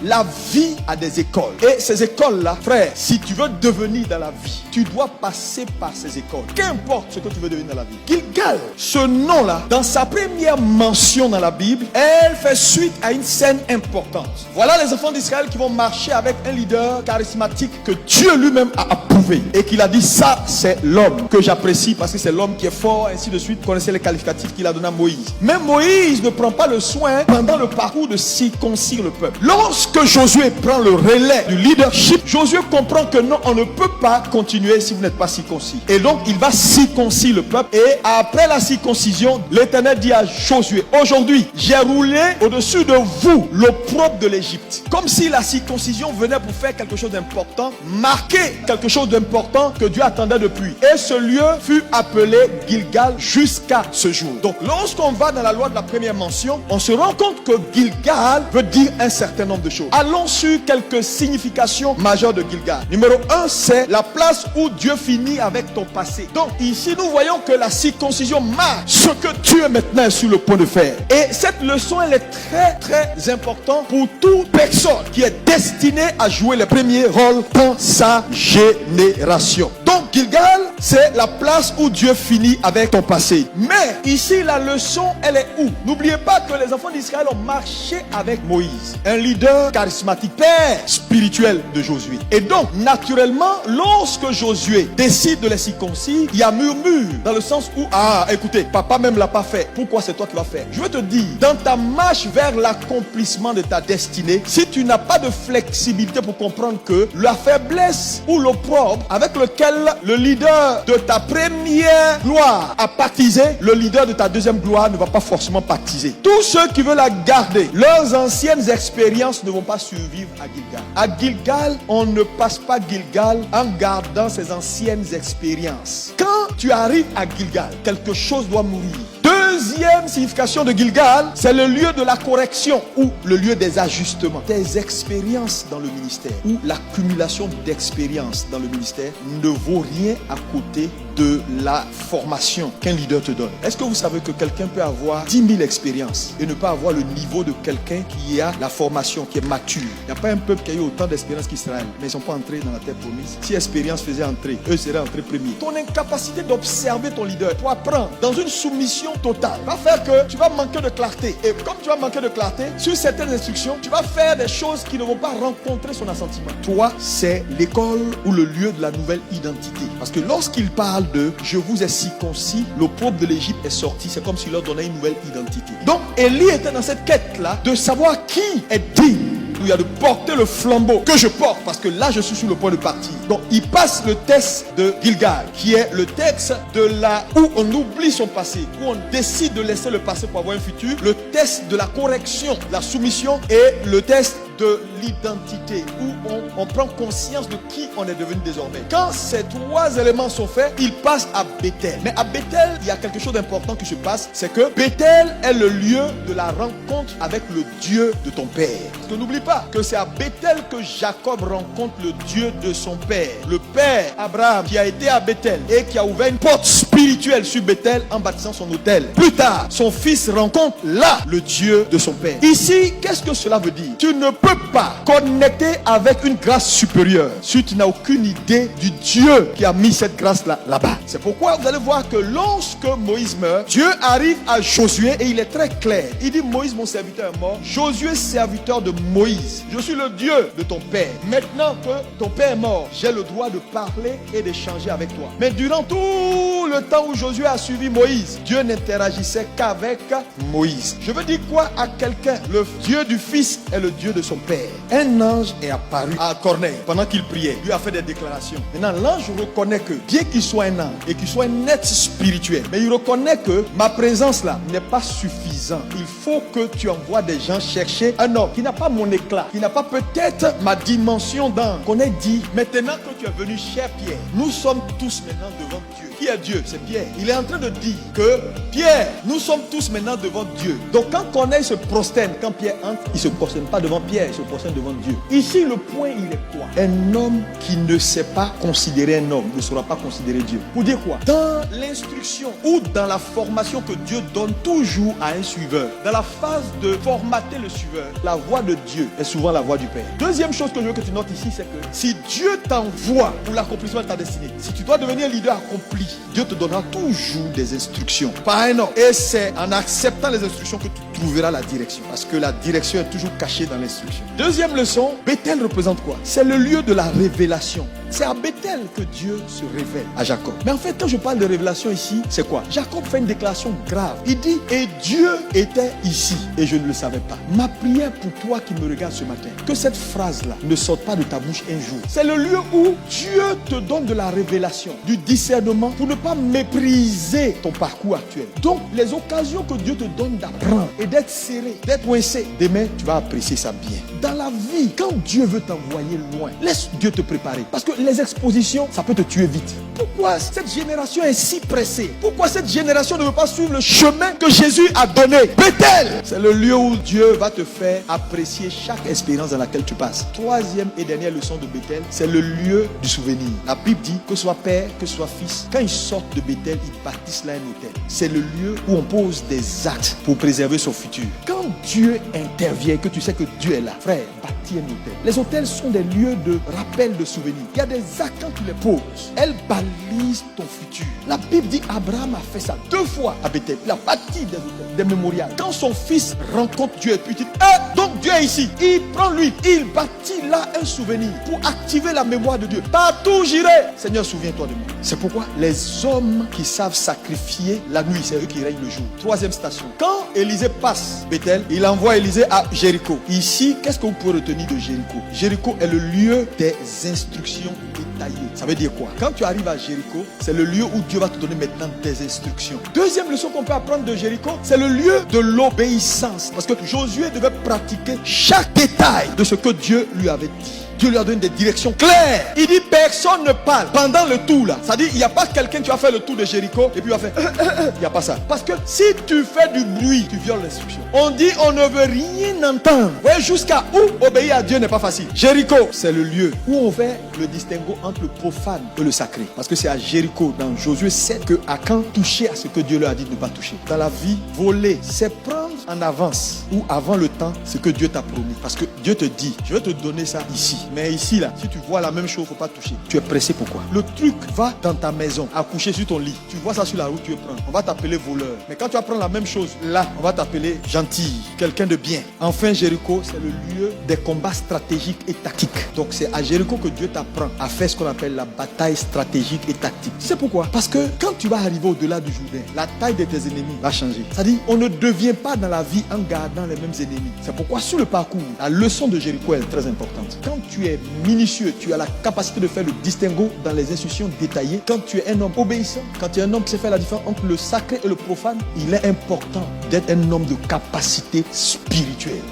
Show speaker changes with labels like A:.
A: La vie a des écoles. Et ces écoles-là, frère, si tu veux devenir dans la vie, tu dois passer par ces écoles. Qu'importe ce que tu veux devenir dans la vie. Gilgal, ce nom-là, dans sa première mention dans la Bible, elle fait suite à une scène importante. Voilà les enfants d'Israël qui vont marcher avec un leader charismatique que Dieu lui-même a approuvé. Et qu'il a dit, ça, c'est l'homme que j'apprécie parce que c'est l'homme qui est fort, ainsi de suite. Vous connaissez les qualificatifs qu'il a donné à Moïse. Mais Moïse ne prend pas le soin pendant le parcours de circoncire le peuple. Lorsque Josué prend le relais du leadership, Josué comprend que non, on ne peut pas continuer si vous n'êtes pas circoncis. Et donc, il va circoncire le peuple. Et après la circoncision, l'Éternel dit à Josué, aujourd'hui, j'ai roulé au-dessus de vous l'opprobre de l'Égypte. Comme si la circoncision venait pour faire quelque chose d'important, marquer quelque chose d'important que Dieu attendait depuis. Et ce lieu fut appelé Gilgal jusqu'à ce jour. Donc, lorsqu'on va dans la loi de la première mention, on se rend compte que Gilgal veut dire un certain nombre de choses. Allons sur quelques significations majeures de Gilgal. Numéro 1, c'est la place où Dieu finit avec ton passé. Donc, ici, nous voyons que la circoncision marque ce que Dieu maintenant est sur le point de faire. Et cette leçon, elle est très, très importante pour toute personne qui est destinée à jouer les premiers rôles dans sa génération. Donc, Gilgal, c'est la place où Dieu finit avec ton passé. Mais ici, la leçon, elle est où? N'oubliez pas que les enfants d'Israël ont marché avec Moïse, un leader charismatique, père spirituel de Josué. Et donc, naturellement, lorsque Josué décide de les circoncire, il y a murmure dans le sens où, ah, écoutez, papa même l'a pas fait. Pourquoi c'est toi qui vas faire? Je veux te dire, dans ta marche vers l'accomplissement de ta destinée, si tu n'as pas de flexibilité pour comprendre que la faiblesse ou l'opprobre avec lequel le leader de ta première gloire a baptisé, le leader de ta deuxième gloire ne va pas forcément baptiser. Tous ceux qui veulent la garder, leurs anciennes expériences ne vont pas survivre à Gilgal. À Gilgal, on ne passe pas Gilgal en gardant ses anciennes expériences. Quand tu arrives à Gilgal, quelque chose doit mourir. Deuxième signification de Gilgal, c'est le lieu de la correction ou le lieu des ajustements. Tes expériences dans le ministère ou l'accumulation d'expériences dans le ministère ne vaut rien à côté de la formation qu'un leader te donne. Est-ce que vous savez que quelqu'un peut avoir 10 000 expériences et ne pas avoir le niveau de quelqu'un qui a la formation, qui est mature? Il n'y a pas un peuple qui a eu autant d'expérience qu'Israël, mais ils ne sont pas entrés dans la terre promise. Si expérience faisait entrer, eux seraient entrés premiers. Ton incapacité d'observer ton leader pour apprendre dans une soumission totale va faire que tu vas manquer de clarté. Et comme tu vas manquer de clarté, sur certaines instructions, tu vas faire des choses qui ne vont pas rencontrer son assentiment. Toi, c'est l'école ou le lieu de la nouvelle identité. Parce que lorsqu'il parle de « je vous ai circoncis », l'opprobre de l'Égypte est sorti. C'est comme s'il leur donnait une nouvelle identité. Donc, Élie était dans cette quête-là de savoir qui est digne. Il y a de porter le flambeau que je porte parce que là je suis sur le point de partir. Donc il passe le test de Gilgal qui est le texte de la où on oublie son passé, où on décide de laisser le passé pour avoir un futur, le test de la correction, la soumission et le test de l'identité où on prend conscience de qui on est devenu désormais. Quand ces trois éléments sont faits, il passe à Bethel. Mais à Bethel, il y a quelque chose d'important qui se passe, c'est que Bethel est le lieu de la rencontre avec le Dieu de ton père. Parce que n'oublie pas que c'est à Bethel que Jacob rencontre le Dieu de son père. Le père Abraham qui a été à Bethel et qui a ouvert une porte spirituelle sur Bethel en bâtissant son autel. Plus tard, son fils rencontre là le Dieu de son père. Ici, qu'est-ce que cela veut dire? Tu ne peux pas connecter avec une grâce supérieure si tu n'as aucune idée du Dieu qui a mis cette grâce-là là-bas. C'est pourquoi vous allez voir que lorsque Moïse meurt, Dieu arrive à Josué et il est très clair. Il dit: Moïse, mon serviteur, est mort. Josué, serviteur de Moïse. Je suis le Dieu de ton père. Maintenant que ton père est mort, j'ai le droit de parler et d'échanger avec toi. Mais durant tout le temps où Josué a suivi Moïse, Dieu n'interagissait qu'avec Moïse. Je veux dire quoi à quelqu'un? Le Dieu du Fils est le Dieu de son père. Un ange est apparu à Corneille pendant qu'il priait. Lui a fait des déclarations. Maintenant, l'ange reconnaît que, bien qu'il soit un ange et qu'il soit un être spirituel, mais il reconnaît que ma présence là n'est pas suffisante. Il faut que tu envoies des gens chercher un homme qui n'a pas mon éclat, qui n'a pas peut-être ma dimension d'ange. Corneille dit: maintenant que tu es venu, cher Pierre, nous sommes tous maintenant devant Dieu. Qui est Dieu? C'est Pierre. Pierre. Il est en train de dire que Pierre, nous sommes tous maintenant devant Dieu. Donc quand Corneille se prosterne, quand Pierre entre, il ne se prosterne pas devant Pierre, il se prosterne devant Dieu. Ici, le point, il est quoi? Un homme qui ne sait pas considérer un homme ne saura pas considérer Dieu. Pour dire quoi? Dans l'instruction ou dans la formation que Dieu donne toujours à un suiveur, dans la phase de formater le suiveur, la voix de Dieu est souvent la voix du Père. Deuxième chose que je veux que tu notes ici, c'est que si Dieu t'envoie pour l'accomplissement de ta destinée, si tu dois devenir un leader accompli, Dieu te donnera toujours des instructions par un homme. Et c'est en acceptant les instructions que tu trouveras la direction. Parce que la direction est toujours cachée dans l'instruction. Deuxième leçon, Bethel représente quoi? C'est le lieu de la révélation. C'est à Bethel que Dieu se révèle à Jacob. Mais en fait, quand je parle de révélation ici, c'est quoi? Jacob fait une déclaration grave. Il dit, et Dieu était ici et je ne le savais pas. Ma prière pour toi qui me regarde ce matin, que cette phrase-là ne sorte pas de ta bouche un jour. C'est le lieu où Dieu te donne de la révélation, du discernement pour ne pas mépriser ton parcours actuel. Donc, les occasions que Dieu te donne d'apprendre et d'être serré, d'être coincé, demain, tu vas apprécier ça bien. Dans la vie, quand Dieu veut t'envoyer loin, laisse Dieu te préparer. Parce que les expositions, ça peut te tuer vite. Pourquoi cette génération est si pressée? Pourquoi cette génération ne veut pas suivre le chemin que Jésus a donné? Bethel, c'est le lieu où Dieu va te faire apprécier chaque expérience dans laquelle tu passes. Troisième et dernière leçon de Bethel, c'est le lieu du souvenir. La Bible dit que ce soit père, que ce soit fils, quand ils sortent de Bethel, ils bâtissent là un hôtel. C'est le lieu où on pose des actes pour préserver son futur. Quand Dieu intervient, que tu sais que Dieu est là, frère, bâtis un hôtel. Les hôtels sont des lieux de rappel, de souvenirs. Il y a des actes quand tu les poses, elles balisent ton futur. La Bible dit Abraham a fait ça 2 fois à Bethel. Il a bâti des hôtels, des mémorials. Quand son fils rencontre Dieu et puis il dit, donc Dieu est ici. Il prend lui, il bâtit là un souvenir pour activer la mémoire de Dieu. Partout j'irai. Seigneur, souviens-toi de moi. C'est pourquoi les hommes qui savent sacrifier la nuit, c'est eux qui règnent le jour. Troisième station. Quand Élisée passe Bethel, il envoie Élisée à Jéricho. Ici, qu'est-ce que vous pouvez retenir de Jéricho? Jéricho est le lieu des instructions détaillées. Ça veut dire quoi? Quand tu arrives à Jéricho, c'est le lieu où Dieu va te donner maintenant des instructions. Deuxième leçon qu'on peut apprendre de Jéricho, c'est le lieu de l'obéissance. Parce que Josué devait pratiquer chaque détail de ce que Dieu lui avait dit. Dieu lui a donné des directions claires. Il dit personne ne parle pendant le tour là. Ça dit il n'y a pas quelqu'un qui va faire le tour de Jéricho et puis va faire il n'y a pas ça. Parce que si tu fais du bruit, tu violes l'instruction. On dit on ne veut rien entendre. Vous voyez jusqu'à où obéir à Dieu n'est pas facile. Jéricho, c'est le lieu où on fait le distinguo entre le profane et le sacré. Parce que c'est à Jéricho, dans Josué 7, que Akan touchait à ce que Dieu lui a dit de ne pas toucher. Dans la vie, voler, c'est prendre en avance ou avant le temps ce que Dieu t'a promis. Parce que Dieu te dit, je vais te donner ça ici. Mais ici, là, si tu vois la même chose, il ne faut pas toucher. Tu es pressé, pourquoi? Le truc va dans ta maison, accoucher sur ton lit. Tu vois ça sur la route, tu veux prendre. On va t'appeler voleur. Mais quand tu vas prendre la même chose, là, on va t'appeler gentil, quelqu'un de bien. Enfin, Jéricho, c'est le lieu des combats stratégiques et tactiques. Donc, c'est à Jéricho que Dieu t'apprend à faire ce qu'on appelle la bataille stratégique et tactique. Tu sais pourquoi? Parce que quand tu vas arriver au-delà du Jourdain, la taille de tes ennemis va changer. C'est-à-dire, on ne devient pas dans la vie en gardant les mêmes ennemis. C'est pourquoi, sur le parcours, la leçon de Jéricho est très importante. Quand tu es minutieux, tu as la capacité de faire le distinguo dans les instructions détaillées. Quand tu es un homme obéissant, quand tu es un homme qui sait faire la différence entre le sacré et le profane, il est important d'être un homme de capacité spirituelle.